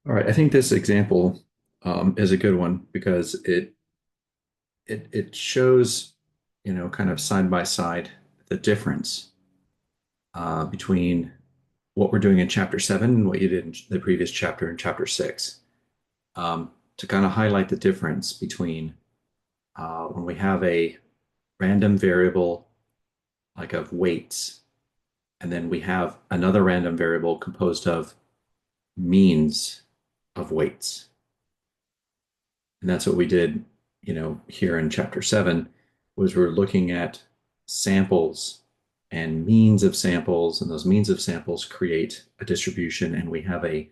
All right, I think this example is a good one because it shows, kind of side by side the difference between what we're doing in chapter 7 and what you did in the previous chapter in chapter 6. To kind of highlight the difference between when we have a random variable like of weights, and then we have another random variable composed of means of weights. And that's what we did, here in chapter 7 was we're looking at samples and means of samples, and those means of samples create a distribution, and we have a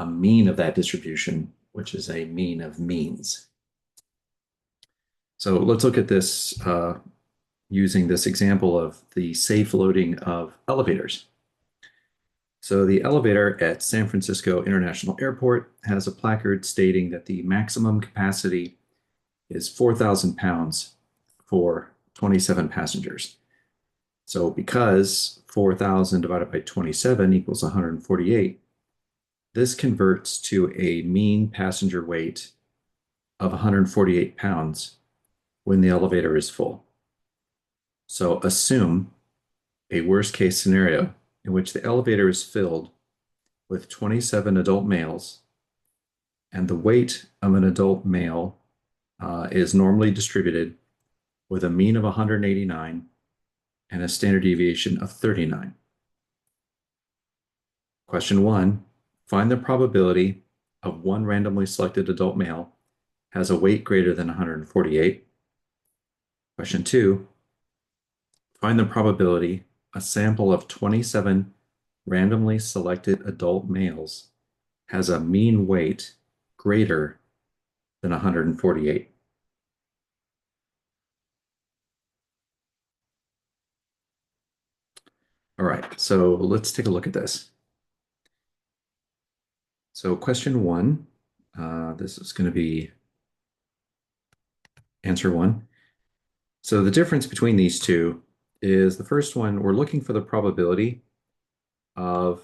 mean of that distribution, which is a mean of means. So let's look at this using this example of the safe loading of elevators. So the elevator at San Francisco International Airport has a placard stating that the maximum capacity is 4,000 pounds for 27 passengers. So because 4,000 divided by 27 equals 148, this converts to a mean passenger weight of 148 pounds when the elevator is full. So assume a worst case scenario in which the elevator is filled with 27 adult males and the weight of an adult male is normally distributed with a mean of 189 and a standard deviation of 39. Question 1, find the probability of one randomly selected adult male has a weight greater than 148. Question 2, find the probability a sample of 27 randomly selected adult males has a mean weight greater than 148. All right, so let's take a look at this. So question 1, this is going to be answer 1. So the difference between these two is the first one, we're looking for the probability of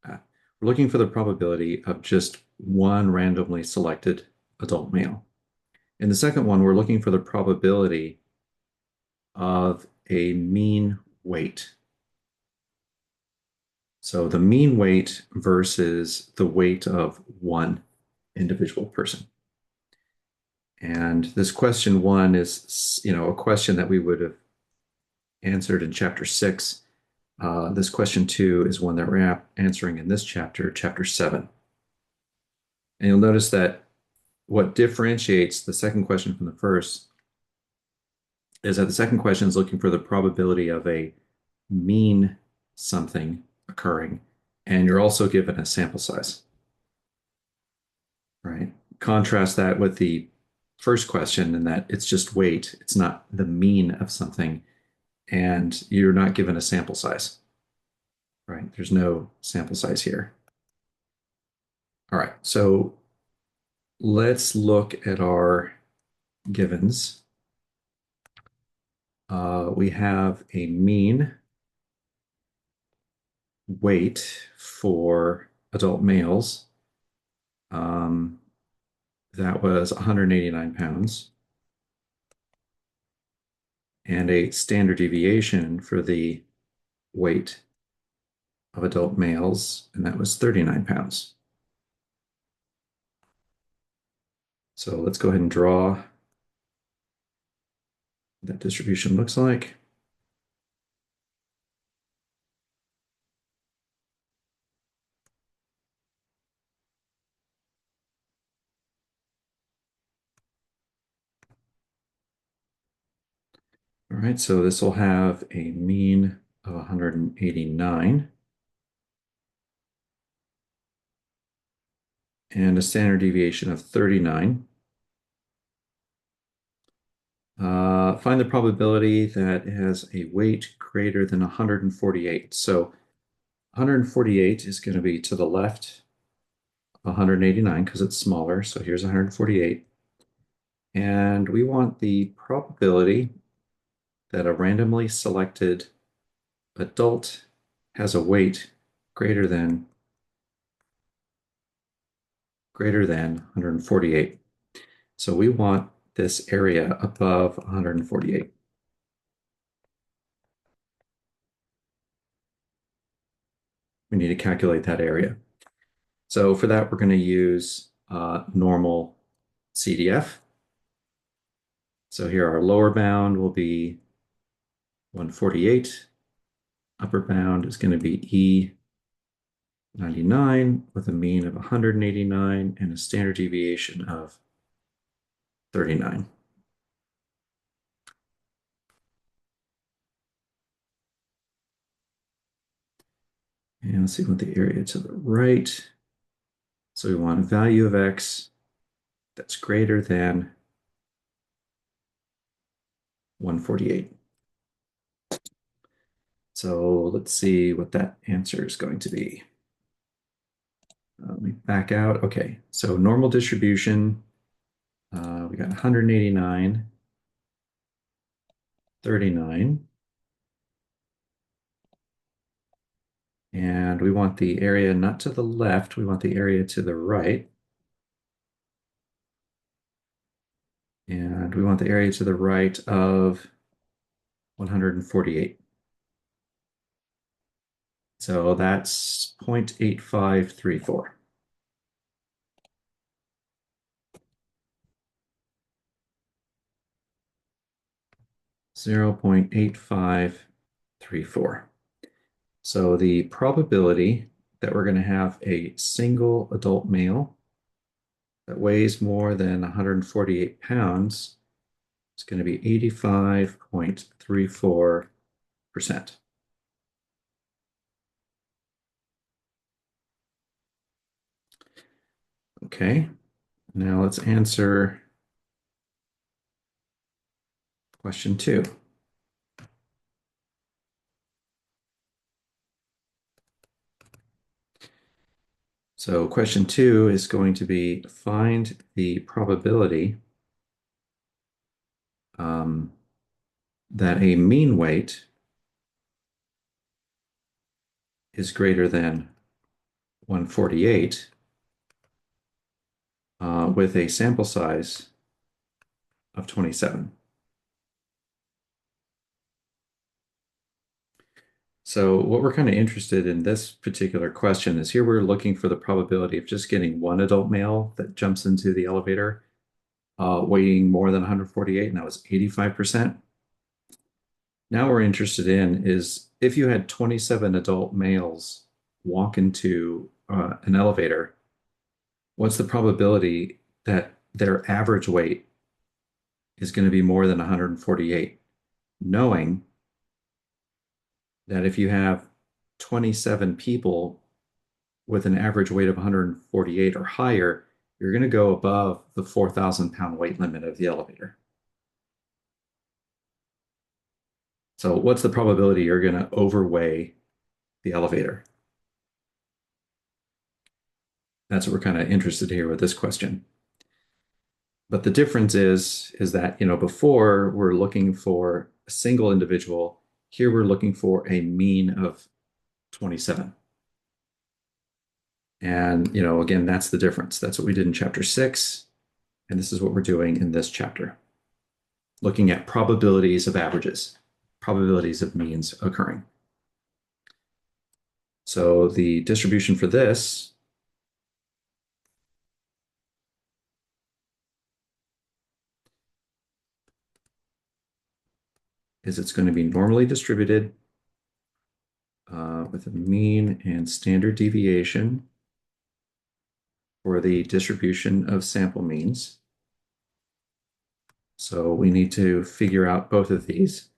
we're looking for the probability of just one randomly selected adult male. In the second one, we're looking for the probability of a mean weight. So the mean weight versus the weight of one individual person. And this question 1 is, a question that we would have answered in chapter 6. This question 2 is one that we're answering in this chapter, chapter 7. And you'll notice that what differentiates the second question from the first is that the second question is looking for the probability of a mean something occurring, and you're also given a sample size, right? Contrast that with the first question in that it's just weight, it's not the mean of something, and you're not given a sample size, right? There's no sample size here. All right, so let's look at our givens. We have a mean weight for adult males. That was 189 pounds. And a standard deviation for the weight of adult males, and that was 39 pounds. So let's go ahead and draw what that distribution looks like. All right, so this will have a mean of 189 and a standard deviation of 39. Find the probability that it has a weight greater than 148. So 148 is going to be to the left of 189 because it's smaller. So here's 148. And we want the probability that a randomly selected adult has a weight greater than greater than 148. So we want this area above 148. We need to calculate that area. So for that, we're going to use normal CDF. So here our lower bound will be 148. Upper bound is going to be E99 with a mean of 189 and a standard deviation of 39. And let's see what the area to the right. So we want a value of X that's greater than 148. So let's see what that answer is going to be. Let me back out. Okay, so normal distribution, we got 189, 39, and we want the area not to the left, we want the area to the right. And we want the area to the right of 148. So that's 0.8534. 0.8534. So the probability that we're going to have a single adult male that weighs more than 148 pounds is going to be 85.34%. Okay, now let's answer question 2. So question 2 is going to be find the probability that a mean weight is greater than 148 with a sample size of 27. So what we're kind of interested in this particular question is here we're looking for the probability of just getting one adult male that jumps into the elevator weighing more than 148, and that was 85%. Now we're interested in is if you had 27 adult males walk into an elevator, what's the probability that their average weight is going to be more than 148, knowing that if you have 27 people with an average weight of 148 or higher, you're going to go above the 4,000 pound weight limit of the elevator. So what's the probability you're going to overweigh the elevator? That's what we're kind of interested here with this question. But the difference is that, before we're looking for a single individual, here we're looking for a mean of 27. And, again, that's the difference. That's what we did in chapter 6. And this is what we're doing in this chapter, looking at probabilities of averages, probabilities of means occurring. So the distribution for this is it's going to be normally distributed with a mean and standard deviation for the distribution of sample means. So we need to figure out both of these.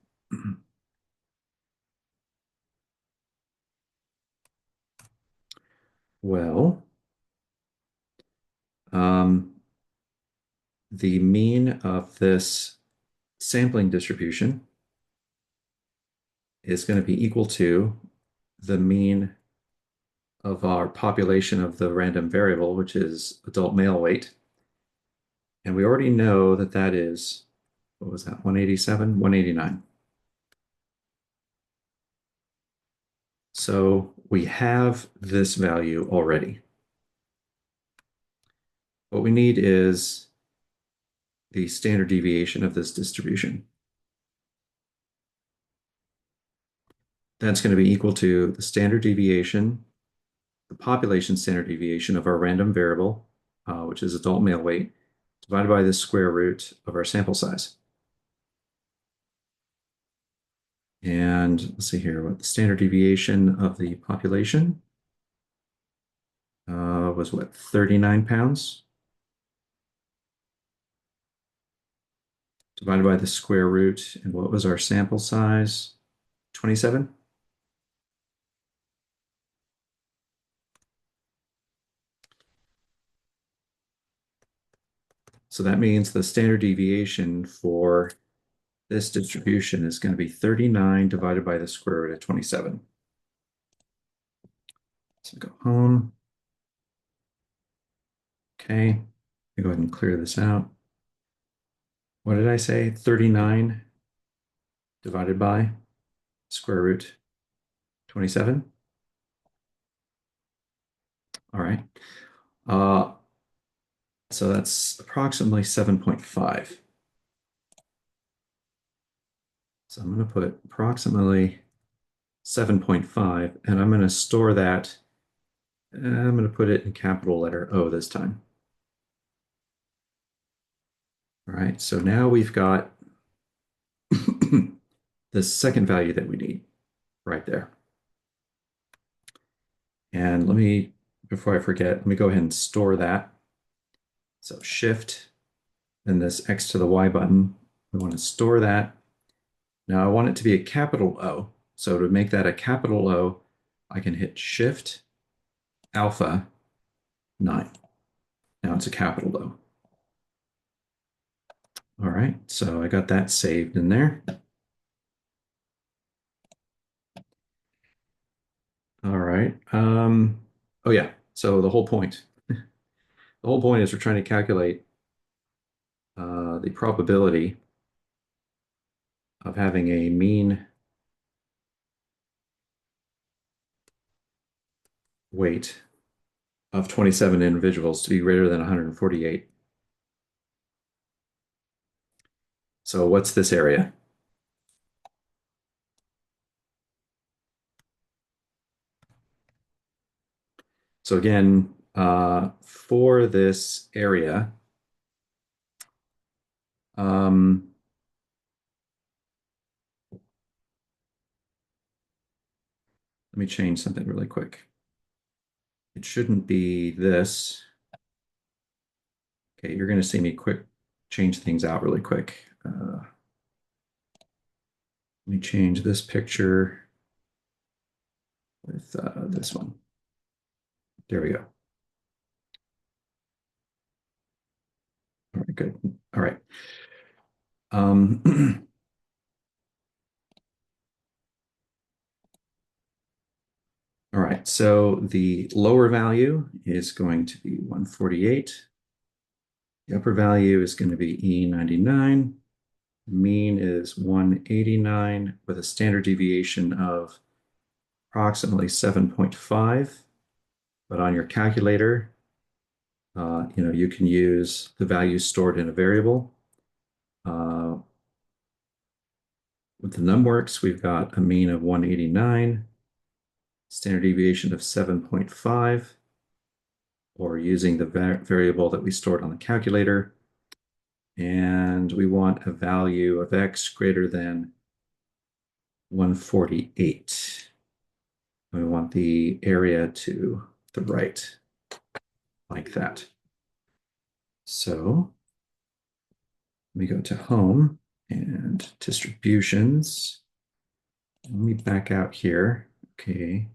Well, the mean of this sampling distribution is going to be equal to the mean of our population of the random variable, which is adult male weight. And we already know that that is, what was that, 187, 189. So we have this value already. What we need is the standard deviation of this distribution. That's going to be equal to the standard deviation, the population standard deviation of our random variable, which is adult male weight, divided by the square root of our sample size. And let's see here, what the standard deviation of the population was what, 39 pounds? Divided by the square root, and what was our sample size? 27? So that means the standard deviation for this distribution is going to be 39 divided by the square root of 27. So go home. Okay, go ahead and clear this out. What did I say? 39 divided by square root 27. All right. Uh, so that's approximately 7.5. So I'm going to put approximately 7.5, and I'm going to store that. I'm going to put it in capital letter O this time. All right, so now we've got the second value that we need right there. And let me, before I forget, let me go ahead and store that. So Shift, and this X to the Y button. We want to store that. Now I want it to be a capital O. So to make that a capital O, I can hit Shift Alpha 9. Now it's a capital O. All right, so I got that saved in there. All right. Oh yeah. So the whole point is we're trying to calculate the probability of having a mean weight of 27 individuals to be greater than 148. So what's this area? So again, for this area, let me change something really quick. It shouldn't be this. Okay, you're going to see me change things out really quick. Let me change this picture with this one. There we go. All right, good. All right. All right, so the lower value is going to be 148. The upper value is going to be E99. Mean is 189 with a standard deviation of approximately 7.5. But on your calculator, you can use the values stored in a variable. With the numworks, we've got a mean of 189, standard deviation of 7.5, or using the variable that we stored on the calculator. And we want a value of X greater than 148. We want the area to the right, like that. So let me go to Home and Distributions. Let me back out here. Okay,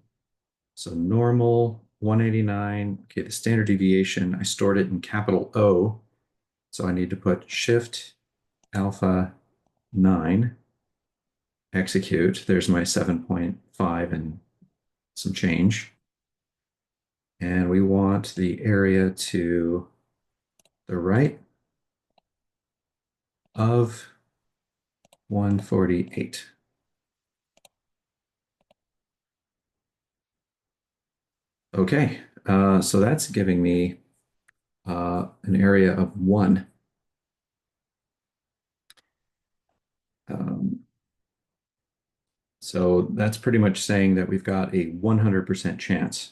so normal 189. Okay, the standard deviation, I stored it in capital O. So I need to put Shift Alpha 9, execute. There's my 7.5 and some change. And we want the area to the right of 148. Okay, so that's giving me an area of 1. Um, so that's pretty much saying that we've got a 100% chance.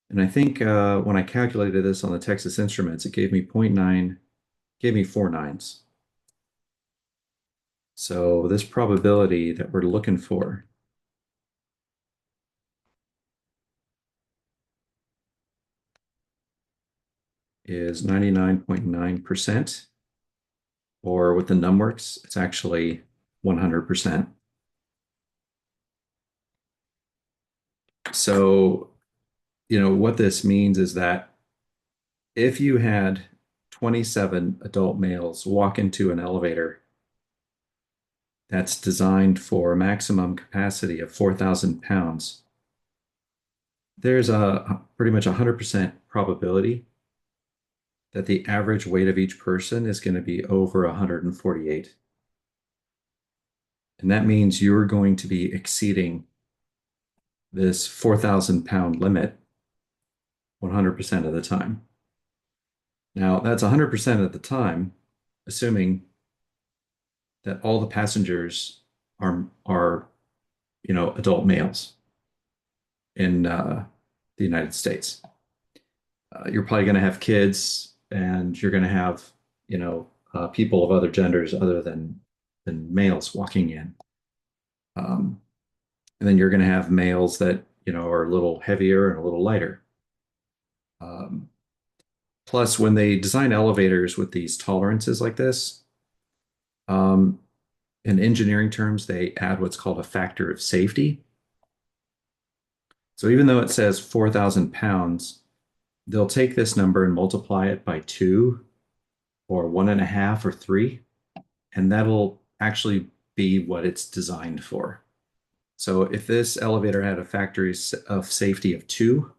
And I think when I calculated this on the Texas Instruments, it gave me zero point 0.9, gave me 4 nines. So this probability that we're looking for is 99.9%, or with the numworks, it's actually 100%. So, what this means is that if you had 27 adult males walk into an elevator that's designed for a maximum capacity of 4,000 pounds, there's a pretty much 100% probability that the average weight of each person is going to be over 148. And that means you're going to be exceeding this 4,000 pound limit 100% of the time. Now, that's 100% of the time, assuming that all the passengers are adult males in the United States. You're probably going to have kids, and you're going to have people of other genders other than males walking in. Um, and then you're going to have males that are a little heavier and a little lighter. Um, Plus, when they design elevators with these tolerances like this, um, in engineering terms, they add what's called a factor of safety. So even though it says 4,000 pounds, they'll take this number and multiply it by 2 or 1.5 or 3, and that'll actually be what it's designed for. So if this elevator had a factor of safety of 2,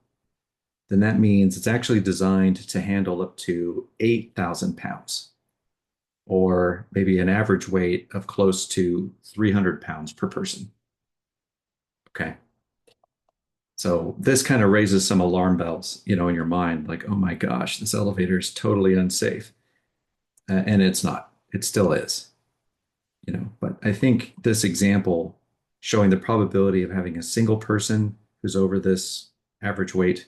then that means it's actually designed to handle up to 8,000 pounds, or maybe an average weight of close to 300 pounds per person. Okay. So this kind of raises some alarm bells, in your mind, like, oh my gosh, this elevator is totally unsafe. And it's not. It still is, But I think this example showing the probability of having a single person who's over this average weight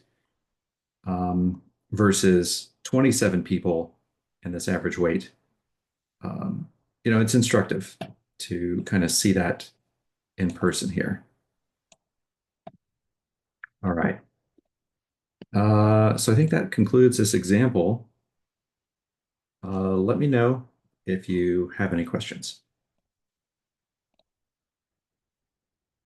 versus 27 people and this average weight, it's instructive to kind of see that in person here. All right. So I think that concludes this example. Let me know if you have any questions.